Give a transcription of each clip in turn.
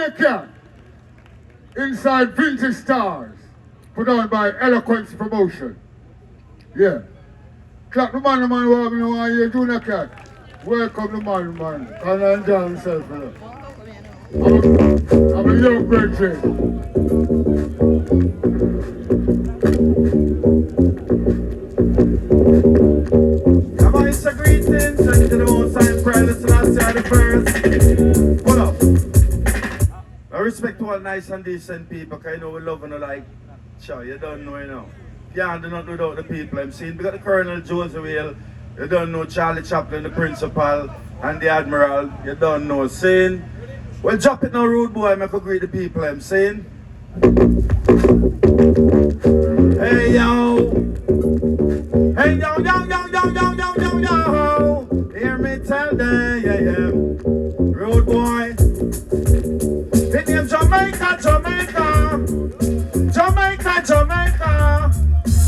Jamaican inside Vintage Stars, put on by Eloquence Promotion. Yeah. Clap the man, what we know here, Junior Cat. Welcome the man. Can I enjoy himself for that? I'm a young brethren. Come on, it's a greeting. Send it to the most sign prayer. Listen, I'll say the first. Hold up. I respect all nice and decent people, because I know we love and like. Sure, you don't know, you know. You can't do nothing without the people. I'm seeing we got the Colonel Joseph Whale. You don't know Charlie Chaplin, the Principal, and the Admiral. You don't know, saying. Well, drop it now, rude boy, make a greet the people, I'm saying. Hey, yo. Hey, yo. Hear me tell them, yeah. Rude boy. The name Jamaica.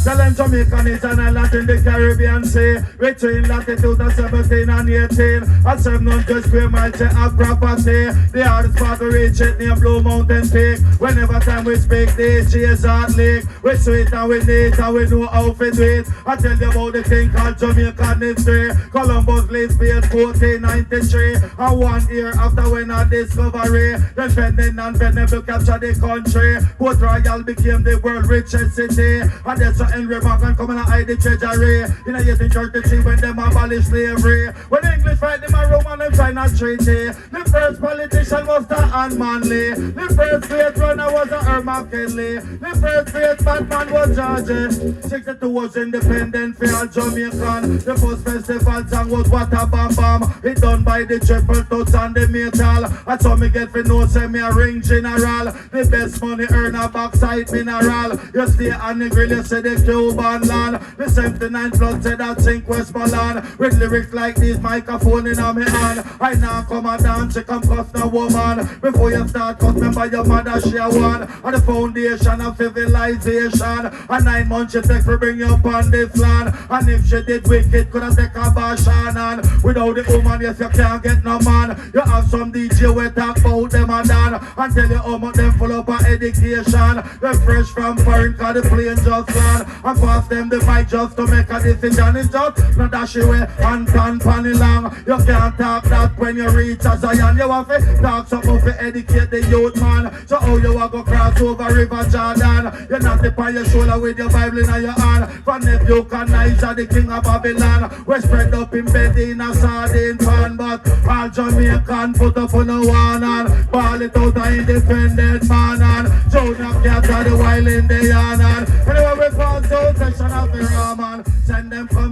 Tell them Jamaican is an island in the Caribbean Sea, between latitude of 17 and 18. At 700 square miles of property. The hardest part to reach it near Blue Mountain Peak. Whenever time we speak, the cheers are leak. We sweet and we neat and we know how to do it. I tell you about the thing called Jamaican history. Columbus leaves Spain 1493. And 1 year after when a discovery, then Benin and Venezuela captured the country. Port Royal became the world's richest city. And that's why Henry Morgan come and hide the treasury. In a 1833 when them abolished slavery. When the English fight them a Roman and sign a treaty. The first politician was the Anne Manley. The first great runner was the Irma Kelly. The first great Batman was George. 62 was independent for all Jamaican. The first festival song was What a Bam Bam. It done by the Triple Tuts and the Metal. I saw me get for no say me a ring general. The best money earner backside mineral. You stay on the grill, you say the Cuban land. The 79 plus said that sink Westmoreland. With lyrics like this, microphone in my hand. I now come and dance, you come cuss the woman. Before you start cuss, remember your mother share one. And the foundation of civilization. And 9 months you take to bring you up on this land. And if she did wicked, could have take a bash on. And without the woman, yes, you can't get no man. You have some DJ we talk about them and dan. And tell you how much them full up of education. They're fresh from foreign, cause the plane just land. And pass them the mic just to make a decision. It's just not dash away and pan panny long. You can't talk that when you reach a Zion. You have to talk something to educate the youth man. So how you want to cross over River Jordan? You're not upon your shoulder with your Bible in your hand. For Nebuchadnezzar, the king of Babylon. We're spread up in bed in a sardine pan. But all Jamaican put up on a one and ball it out an independent man. And Jonah capture the wild in the yarn. And anyway we pass out section of the Raman. Send them come.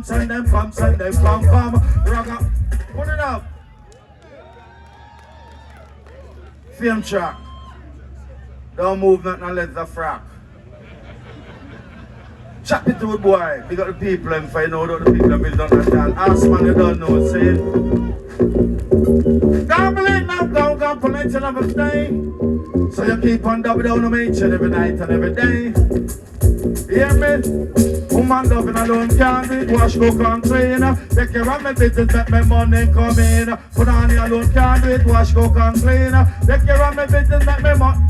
Rock up. Put it up. Film track. Don't move nothing unless the frack. Chop it to the boy. We got the people and find out what the people have done and all. Ask man you don't know, see? Gambling now, go for night and every day. So you keep on double down on each every night and every day. Hear me? Woman loving alone can't do it. Wash, cook and clean. Take care of my business, make my money come in. Put on you alone can't do it. Wash, cook and clean. Take care of my business, make my money.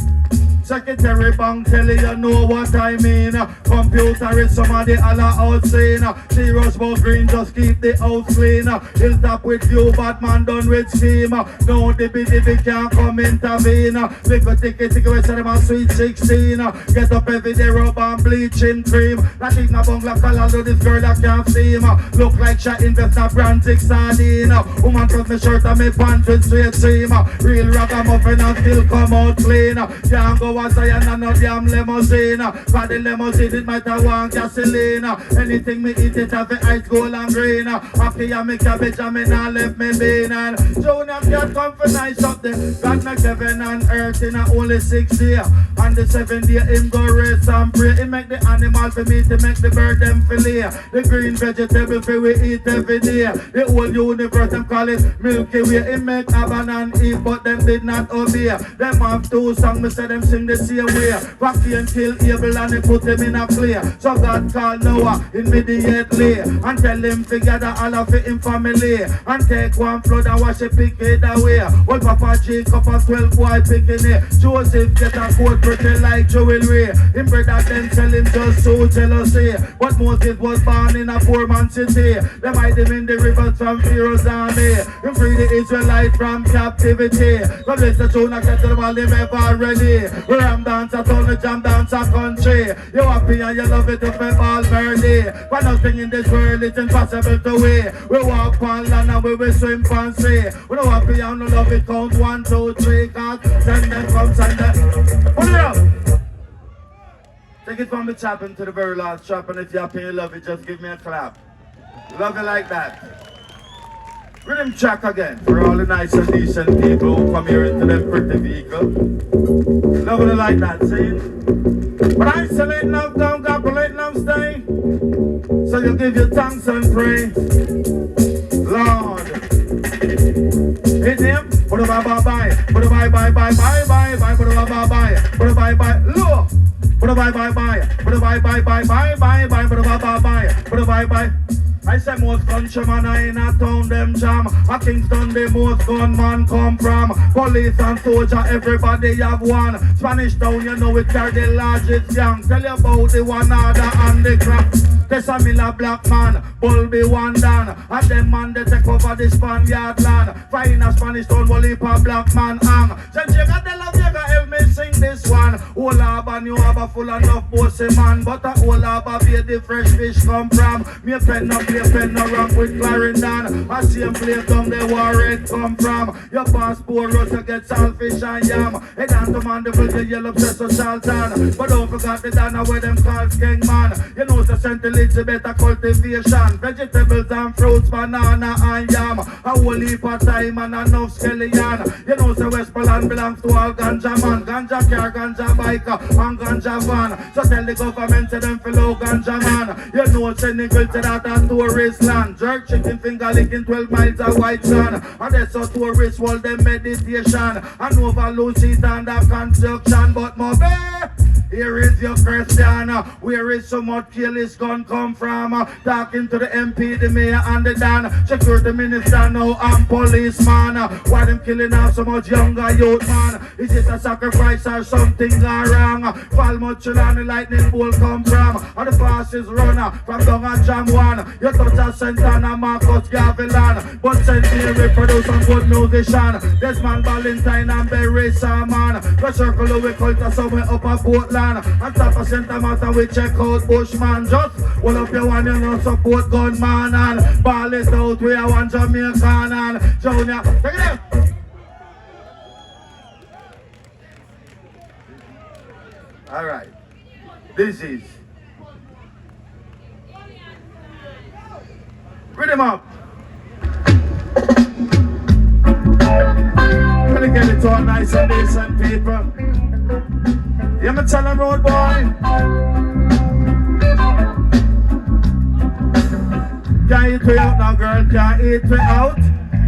Secretary Bank telling you know what I mean. Computer is somebody all outseen. Zeros about green, just keep the house clean. Hilltop with you, bad man done with scheme. No the BDB can't come intervene. Make a ticket, we say them a sweet 16. Get up every day, rub and bleaching cream. That is not bungla color, though this girl I can't see. Look like she invest a brand 6 sardine. Woman trust me shirt and me pants with straight seam. Real ragamuffin and still come out clean. Can't go was I and no damn limousine. For the limousine it might have one gasoline. Anything me eat it have the ice gold and green. After you make cabbage and me now left me bean. And Junior can't come for nice up there. God make heaven and earth in a only 6 days. And the 7th day him go race and pray. He make the animal for me to make the bird them fillet. The green vegetable for we eat every day. The whole universe them call it Milky Way. He make Adam and Eve but them did not obey. Them have 2 songs me say them sing him the same way. Vacuum kill Abel and he put him in a clay. So God called Noah immediately and tell him to gather all of him family and take one flood and wash a pick it away. Old Papa Jacob and 12 boy picking it. Joseph get a coat pretty like jewelry. Him brother then tell him just so jealousy. But Moses was born in a poor man city. Them hide him in the rivers from Pharaoh's army. Him free the Israelites from captivity. From Mr. Jonah get to the ball him ever ready. Ram dance a town, the jam dance a country. You happy and you love it to feel all burly. But nothing in this world is impossible to win. We walk on land and we will swim and sea. We don't happy and no love it count 1, 2, 3. God send them come send them. Put it up. Take it from the chopping to the very last chop, and if you're happy and you love it, just give me a clap. Love it like that. Rhythm track again for all the nice and decent people who come here into them pretty vehicle. Love it like that, see? But isolate love, don't copulate love, stay. So you give your thanks and pray. Lord, hit him, put a bye bye, put a bye bye bye bye bye bye, put a bye bye, put a bye bye, look. Put a bye bye bye, put a bye bye bye bye bye bye, put a bye bye bye, put a bye bye. I say most countrymen are in a town them jam. A Kingston the most gunman come from. Police and soldier everybody have one. Spanish town you know it carry the largest gang. Tell you about the one other and the crack. There's a Miller black man, Bulby one down. And them man they take over the Spaniard land. Find a Spanish town will leap a black man hang. Since you got the love you got help me sing this one. Whole harbor new harbor full enough bossy man. But a whole harbor where the fresh fish come from. Me a pen up pen no rock with Clarendon. I see him play down the war it come from. Your passport rush to get saltfish and yam. Head on to man the the yellow obsessor Charlton. But don't forget the Dana where them called King man. You know the St. Elizabeth a cultivation. Vegetables and fruits, banana and yam. A whole heap of time and enough skeleton. You know the Westmoreland belongs to all ganja man. Ganja car, ganja biker and ganja van. So tell the government to them fellow ganja man. You know Senegal to that and tourist land. Jerk chicken finger licking 12 miles of white sand. And that's how tourists hold them meditation. And overload seat under construction. But my baby, here is your question. Where is so much careless gun come from? Talking to the MP, the mayor and the Dan. Security minister now and policeman. Why them killing off so much younger youth man? Is it a sacrifice or something gone wrong? Fall much and the lightning bolt come from. And the fastest runner from down and jam one. You touch a Santana, Marcus Gavilan. But St. Mary produce some good musician. Desmond Valentine and Barry Salmon. The circle of we culture somewhere up a Portland. And top of Santa Martha we check out Bushman. Just hold up your one you know support gunman. And ball it out we are one Jamaican and Junior. Take it out. Alright. This is rhythm up. Gonna get it all nice and decent people. You me tell them road boy. Can't eat me out now girl, can't eat me out.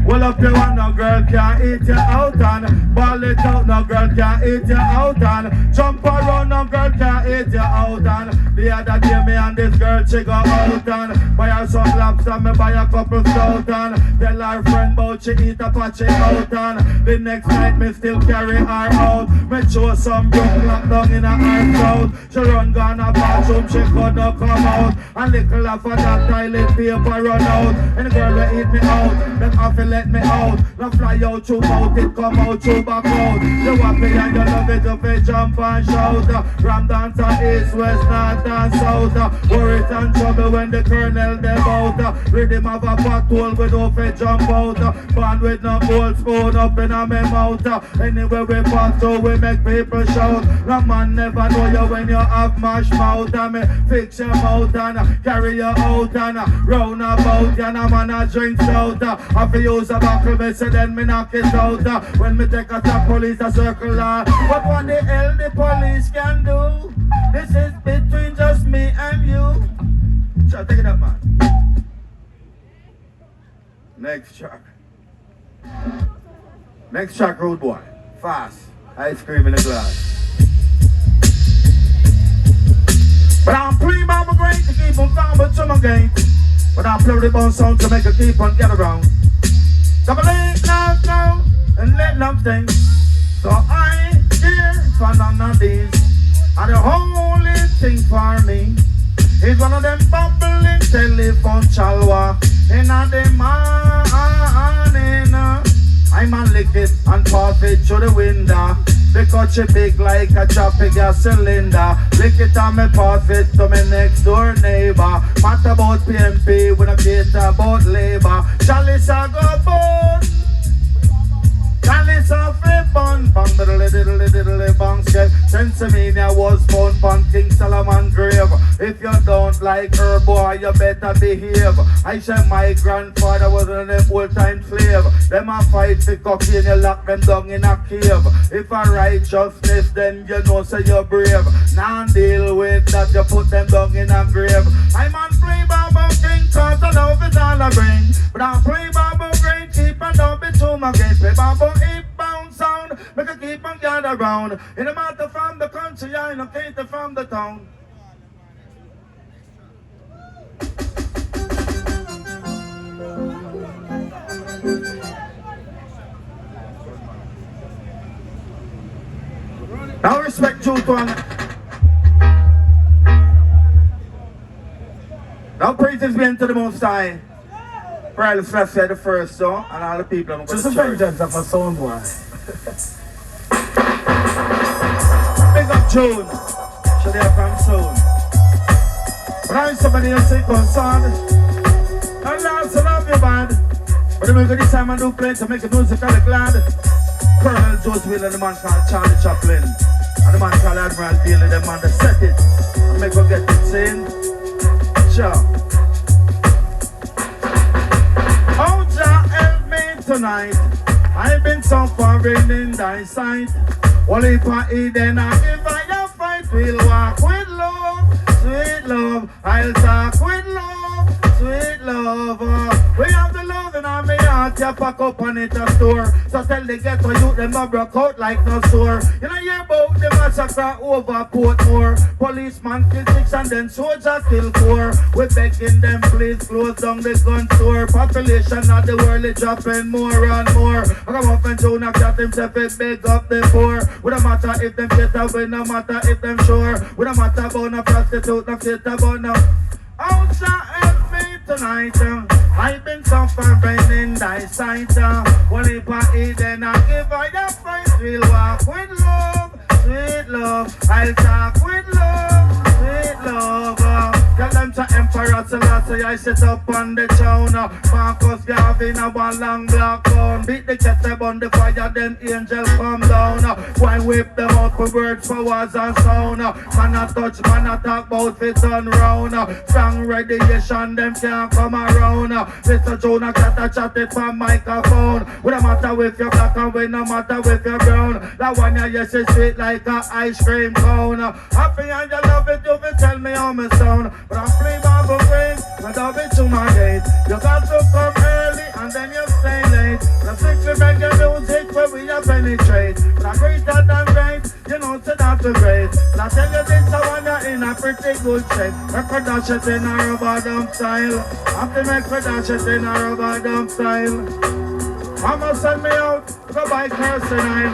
Well up you want no girl can't eat you out and ball it out no girl can't eat you out and jump around no girl can't eat you out and the other day me and this girl she go out and buy her some lobster me buy a couple stout and tell her friend about she eat a patchy out and the next night me still carry her out me show some broke lock down in her throat she run gone a bathroom she could not come out and little of that toilet paper run out and the girl will eat me out them have to let me out. Now fly out through mouth, it come out through back out. You happy and you love it if you jump and shout. Ram dancer east, west, north and south. Worries and trouble when the colonel them out. Rhythm of a patrol with no fit jump out. Band with no gold spoon up in a me mouth. Anywhere we pass through we make people shout. No man never know you when you have mash mouth. And me fix your mouth and carry you out and round about. And a man a drink stout. I feel use a buckle me say then me knock it out. When me take a top police a circle. But what the hell the police can do? This is between just me and you. So take it up man. Next track. Next track road boy. Fast. Ice cream in a glass. But I'm playing by my grain to keep on farming to my game. But I play the bone sound to make it keep on get around. Come on, let love go and let love stay. So I ain't here for none of these. And the only thing for me is one of them bubbling telephone chalwa in the morning. I'm a lick it and pass it through the window. Because she big like a traffic gas cylinder. Lick it and me pass it to me next door neighbor. Matter about PMP when I get about labor. Chalice I go boat. Chalice of a bun. Bang diddly bang skate. Sensimania was found on King Solomon grave. If you don't like her boy, you better behave. I said my grandfather was an old-time slave. Them a fight for cocaine, you lock them down in a cave. If a righteousness, then you know say you're brave. Now deal with that, you put them down in a grave. I'm on play Babo King, cause I love it all I bring. But I play Babo Great, keep on don't be too my gate. Play Babo 8-pound sound, make it keep on gather around. In the matter from the country, I ain't no from the town. Now respect you to one. Now praises be unto the Most High. Prayer let's say the first song and all the people. Just the vengeance of a sound boy. Big up June. Should they come soon? When I'm somebody else say concerned, and lots of love you bad. But I'm going this time I do play to make the music all glad. Colonel Josephine and the man called Charlie Chaplin. And the man called Admiral Bailey, the man that set it. And make her get it sing. Sure. Oh, Jah help me tonight. I've been suffering in thy sight. Well, if I eat and I give I a fight, we'll walk with love, sweet love. I'll talk with love, sweet love. We have the love in our heart, you pack up on it a store. So tell the ghetto youth them a broke out like no sore. You know hear about the massacre over Portmore. Policeman kill 6 and then soldiers kill 4. We begging them please close down the gun store. Population of the world is dropping more and more. I come up and Jonah cat himself and beg up the poor. We don't matter if them get away, no matter if them sure. We don't matter about no prostitute, no fit about no. Oh, Jah help me tonight. I've been suffering in thy sight. Well, if I eat then I give I a fight. We'll walk with love, sweet love. I'll talk with love, sweet love. Tell them to Emperor Selassie I sit up on the throne. Marcus Garvey in a one long black gun. Beat the kettle on the fire, then angel come down. Why whip them up with words, powers and sound. Man a touch, man a talk about fit on round. Strong radiation, them can't come around. Mr. Jonah cat a chat it from microphone. We don't matter if you're black and we no matter if you're brown. That one you yes is sweet like a ice cream cone. Happy and you love it, you will tell me how me sound. But I'm playing Bible grace, but I'll be to my gate. You got to come early and then you stay late. The strictly reggae music where we a penetrate. But I'm greater than great, you know so that's the great. But I tell you this, I want you in a pretty good shape. Make her dash it in a rubber dump style. Have to make her dash it in a rubber dump style. Mama send me out, go buy kerosene.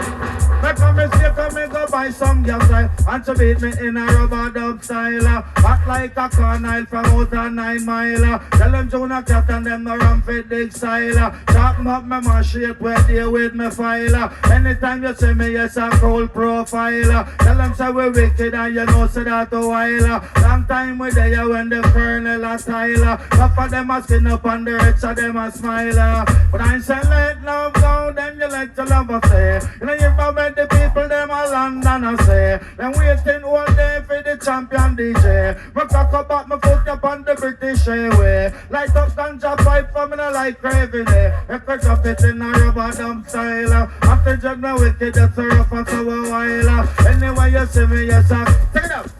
Make a mistake and me go buy some gas oil. And to beat me in a rubber dub style. Hot like a cornile from out a 9 mile. Tell them Jonah cat and them no ram fit dig style. Chop up me mash it where they with me file. Anytime you see me, yes a cold profile. Tell them say we wicked and you know say that a while. Long time we there when the colonel a style. Half of them a skin up and the rest of them a smile. But I say let love go, then you let your lover say. You know you met the people them a London I say. Them waiting all day for the champion DJ. Me cock up my foot up on the British Airway. Light up ganja pipe for me no like craving it. I could drop it in a rubber dump style. After judge me wicked, that's a rough and so a while. Anyway you see me, yes sir. Take it out.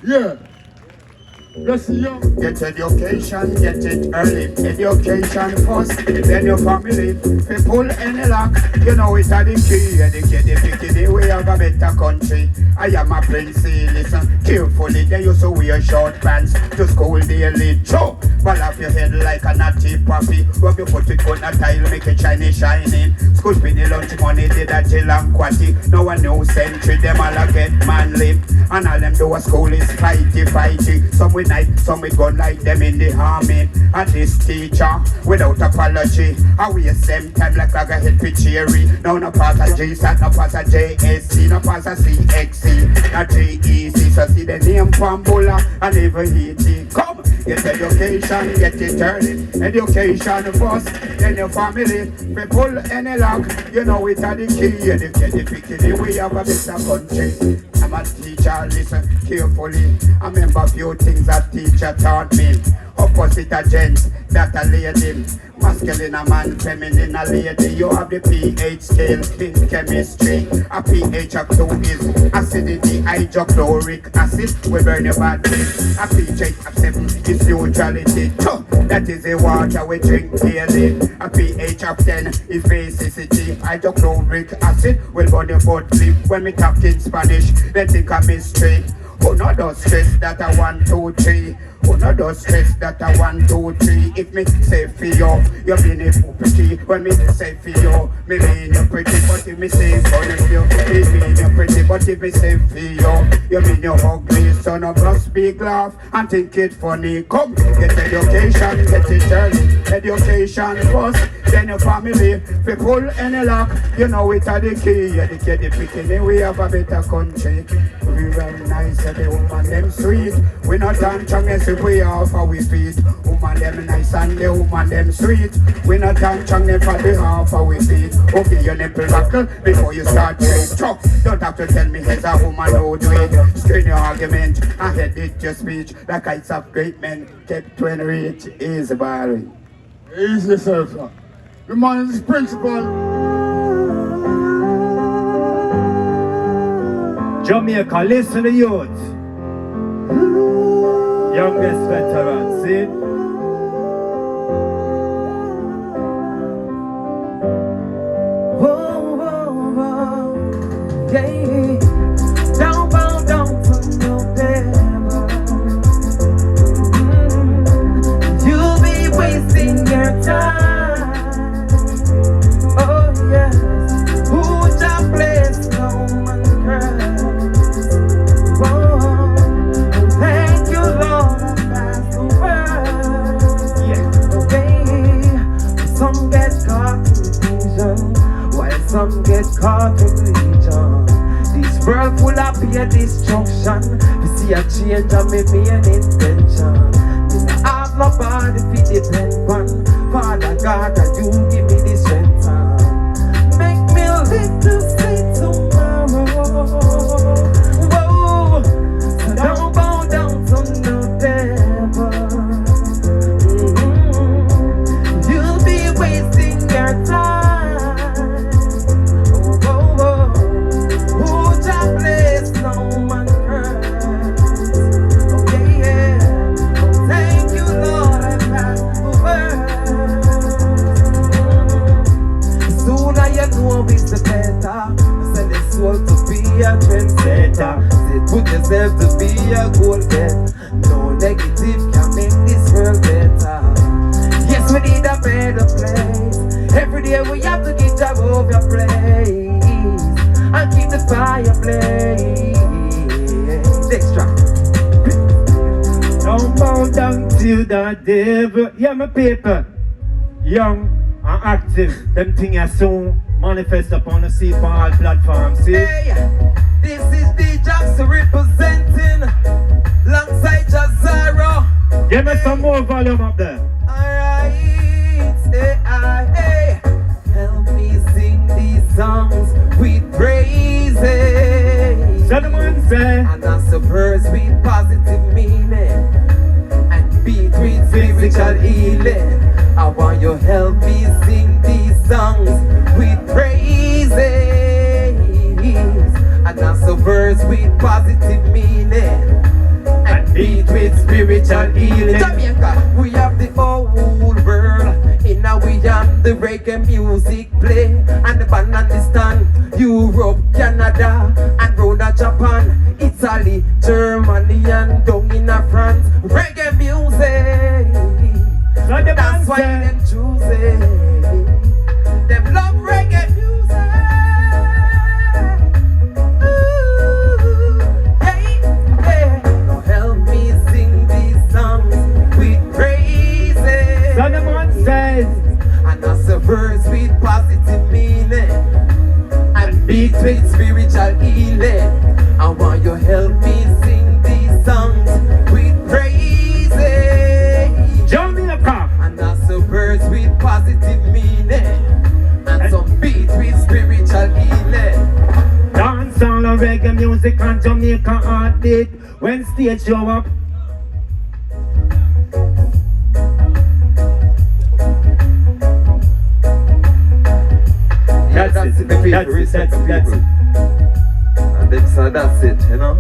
Yeah. Let's see you. Get education, get it early. Education first, then your family. If pull any lock, you know it's a the key. Educate the picky, we have a better country. I am a prince, listen carefully. They used to wear short pants to school daily. Choke, ball off your head like a natty puppy. Rub your foot with a tile, make it shiny, shining. School penny lunch money, did a chill and quatty. No one new century, them all a get manly. And all them do a school is fighty. Some with knife, some with gun like them in the army. And this teacher, without apology, I waste them time like I got hit with cherry. Now no pass a GSAT, no pass a JSC, no pass a CXC, no GEC. So see the name Pambola and never hit it. Come, get education, get it early. Education first, then your family. We pull any lock, you know it's a the key. Educate the picky, we have a better country. I'm a teacher, listen carefully. I remember few things that teacher taught me. Opposite a gent, that a lady. Masculine a man, feminine a lady. You have the pH scale in chemistry. A pH of 2 is acidity, hydrochloric acid. We burn your body. A pH of 7 is neutrality. That is the water we drink daily. A pH of 10 is basicity. Hydrochloric acid will burn your body. When we talk in Spanish, they think a mystery. Who not does stress that I 1, 2, 3. Who not does stress that I 1, 2, 3. If me say for you, you mean it pretty. When me say for you, me mean you pretty. But if me say for you, me mean you pretty. But if me say for you mean you ugly. So no just big laugh and think it funny. Come, get education, get it early. Education first, then your family. If you pull any lock, you know it's a the key. Educate the picking, we have a better country. We very nice, and the woman them sweet. We not dance chungus if we offer we feet. Woman them nice and the woman them sweet. We not dance chungus for the offer we feet. Okay, your nipple buckle before you start trade. Chuck, don't have to tell me as a woman how do it. Screen your argument, I head it your speech. The kites of great men kept 20 rich is barring. Ease yourself, sir. The man is principal. Jamaica, listen to youth. Youngest veterans, see? Whoa, whoa, whoa, yeah. Don't bow down to no devil. You'll be wasting your time. Oh yes, who just bless no man cry. Thank you, Lord, I passed the word. Yeah. Okay. Some get caught in religion, while some get caught in religion. This world full of fear, destruction. We see a change and maybe an intention. Me I have nobody to depend on. Father God, that you give me the strength. Make me live to see tomorrow. Whoa. So don't bow down to no devil. You'll be wasting your time. Oh, oh, oh. Who just bless no man curse. Okay, yeah. Oh, thank you, Lord, I passed the word. Sooner you know it's the better. Send the soul to be a trendsetter. Put yourself to be a goal getter. No negative can make this world better. Yes, we need a better place. Every day we have to get a over your place and keep the fire blaze. Next track. Don't bow down to the devil. Yeah, my people. Young and active. Them things are soon manifest upon the sea for all platforms. See? Hey, this is the Jackson representing alongside Jazaro. Give me some more volume up there. Alright, hey, help me sing these songs with praises. Gentlemen, say. And that's a verse with positive meaning and beat with spiritual healing. I want you help me sing these songs with praises. And that's a verse with positive meaning and beat with spiritual healing. Jamaica, we have the whole world. In now we have the reggae music play. And the band understand Europe, Canada, and round Japan, Italy, Germany, and down in France. Reggae music. That's why them choose it. Them love reggae music. Ooh, hey, hey. Now help me sing these songs with praises. So the man says, and as a verse with positive meaning, and beat with spiritual healing. I want you help me sing these songs with praises. Jamaica. And that's a verse with positive meaning, and some beat with spiritual healing. Dance all of reggae music and Jamaica art it. When stage show up, Yeah, that's it. The people, that's respect it, the that's people. it. And them say that's it, you know.